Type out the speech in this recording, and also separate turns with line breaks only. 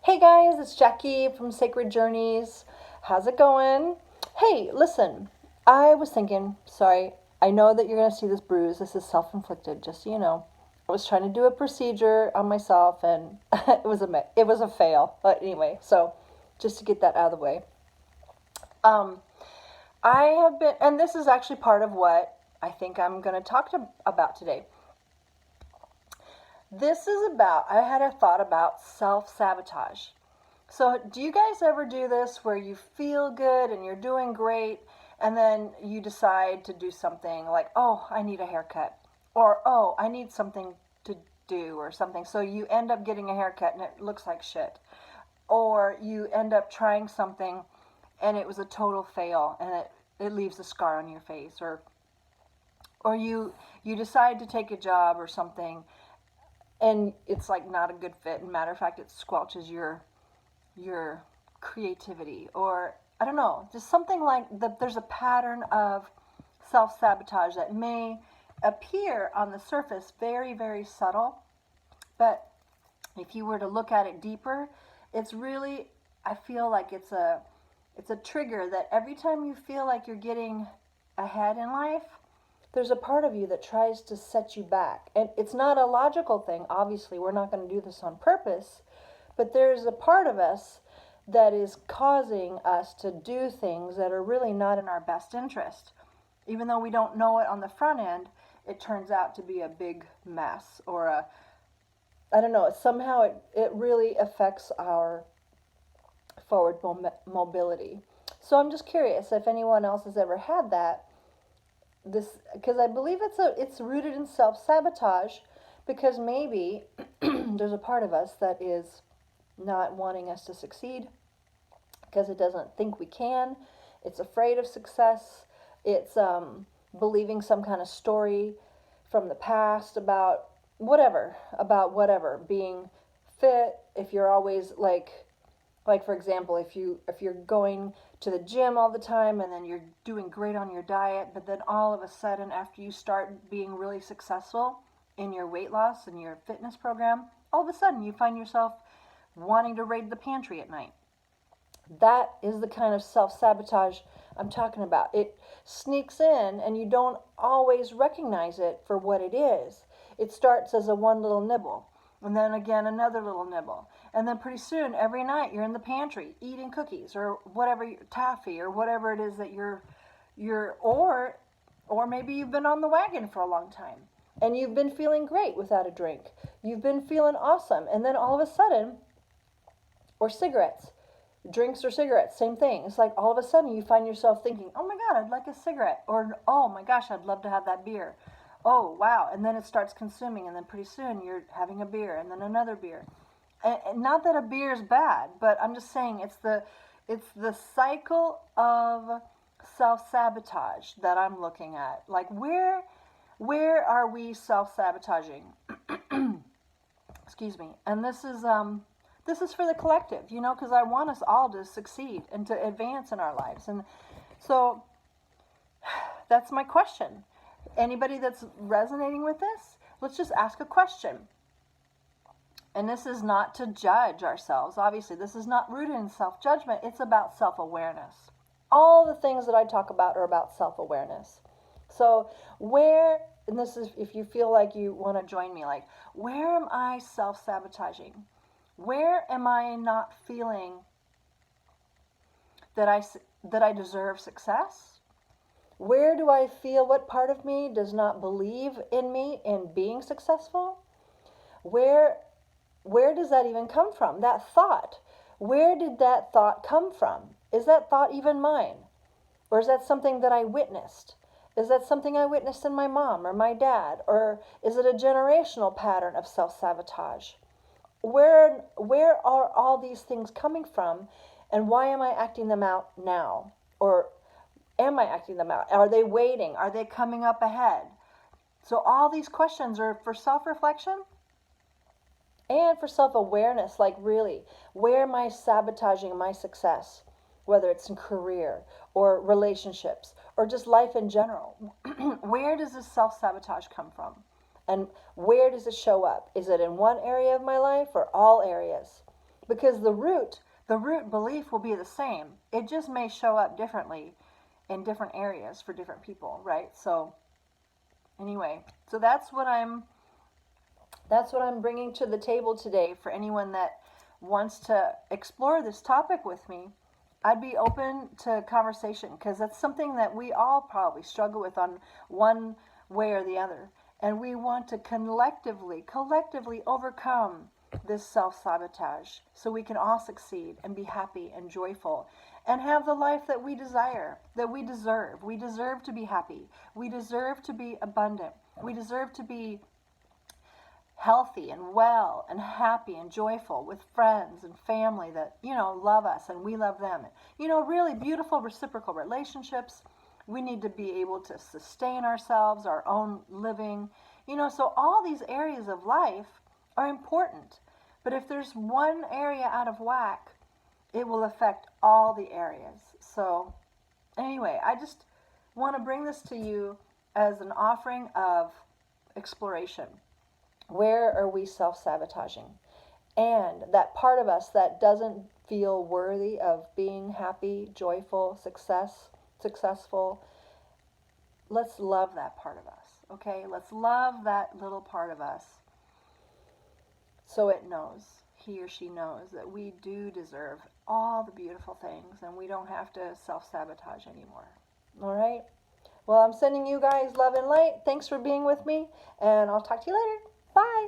Hey guys, it's Jackie from Sacred Journeys. How's it going? Hey, listen, I was thinking, sorry, I know that you're going to see this bruise. This is self inflicted, just so you know. I was trying to do a procedure on myself and it was a fail. But anyway, so just to get that out of the way. Um, I have been, and this is actually part of what I think I'm going to about today. This is about, I had a thought about self sabotage. So, do you guys ever do this where you feel good and you're doing great, and then you decide to do something like, oh, I need a haircut, or oh, I need something to do, or something. So, you end up getting a haircut and it looks like shit. Or you end up trying something and it was a total fail and it leaves a scar on your face. Or you decide to take a job or something and it's like not a good fit. And matter of fact, it squelches your creativity, or I don't know, just something like that. There's a pattern of self-sabotage that may appear on the surface very, very subtle, but if you were to look at it deeper, it's really, I feel like it's a trigger that every time you feel like you're getting ahead in life, there's a part of you that tries to set you back. And it's not a logical thing. Obviously, we're not going to do this on purpose, but there's a part of us that is causing us to do things that are really not in our best interest. Even though we don't know it on the front end, it turns out to be a big mess, or I don't know, somehow it really affects our forward mobility. So I'm just curious if anyone else has ever had that. This, because I believe it's rooted in self-sabotage, because maybe there's a part of us that is not wanting us to succeed because it doesn't think we can. It's afraid of success. It's believing some kind of story from the past about whatever being fit. If you're always like for example, if you're going to the gym all the time and then you're doing great on your diet, but then all of a sudden after you start being really successful in your weight loss and your fitness program, all of a sudden you find yourself wanting to raid the pantry at night. That is the kind of self-sabotage I'm talking about. It sneaks in and you don't always recognize it for what it is. It starts as a one little nibble, and then again another little nibble. And then pretty soon every night you're in the pantry eating cookies or whatever, taffy or whatever it is that you're or maybe you've been on the wagon for a long time and you've been feeling great without a drink. You've been feeling awesome, and then all of a sudden, or cigarettes, drinks or cigarettes, same thing. It's like all of a sudden you find yourself thinking, oh my God, I'd like a cigarette. Or, oh my gosh, I'd love to have that beer. Oh, wow. And then it starts consuming, and then pretty soon you're having a beer and then another beer. And not that a beer is bad, but I'm just saying it's the cycle of self-sabotage that I'm looking at. Like where are we self-sabotaging? Excuse me. And this is for the collective, because I want us all to succeed and to advance in our lives. And so that's my question. Anybody that's resonating with this, let's just ask a question. And this is not to judge ourselves. Obviously, this is not rooted in self-judgment. It's about self-awareness. All the things that I talk about are about self-awareness. So and this is if you feel like you want to join me, like, where am I self-sabotaging? Where am I not feeling that I deserve success? Where do I feel, what part of me does not believe in me in being successful? Where does that even come from? That thought. Where did that thought come from? Is that thought even mine? Or is that something that I witnessed? Is that something I witnessed in my mom or my dad? Or is it a generational pattern of self-sabotage? Where are all these things coming from, and why am I acting them out now? Or am I acting them out? Are they waiting? Are they coming up ahead? So all these questions are for self-reflection and for self-awareness. Like, really, where am I sabotaging my success? Whether it's in career or relationships or just life in general. Where does this self-sabotage come from? And where does it show up? Is it in one area of my life or all areas? because the root belief will be the same. It just may show up differently in different areas for different people, right? So anyway, so that's what I'm bringing to the table today for anyone that wants to explore this topic with me. I'd be open to conversation because that's something that we all probably struggle with on one way or the other. And we want to collectively overcome this self sabotage so we can all succeed and be happy and joyful and have the life that we desire, that we deserve. We deserve to be happy. We deserve to be abundant. We deserve to be healthy and well and happy and joyful with friends and family that, love us and we love them. Really beautiful reciprocal relationships. We need to be able to sustain ourselves, our own living. So all these areas of life are important. But if there's one area out of whack, it will affect all the areas. So anyway, I just want to bring this to you as an offering of exploration. Where are we self-sabotaging? And that part of us that doesn't feel worthy of being happy, joyful, successful, let's love that part of us, okay? Let's love that little part of us so it knows, he or she knows, that we do deserve all the beautiful things and we don't have to self-sabotage anymore. All right? Well, I'm sending you guys love and light. Thanks for being with me, and I'll talk to you later. Bye.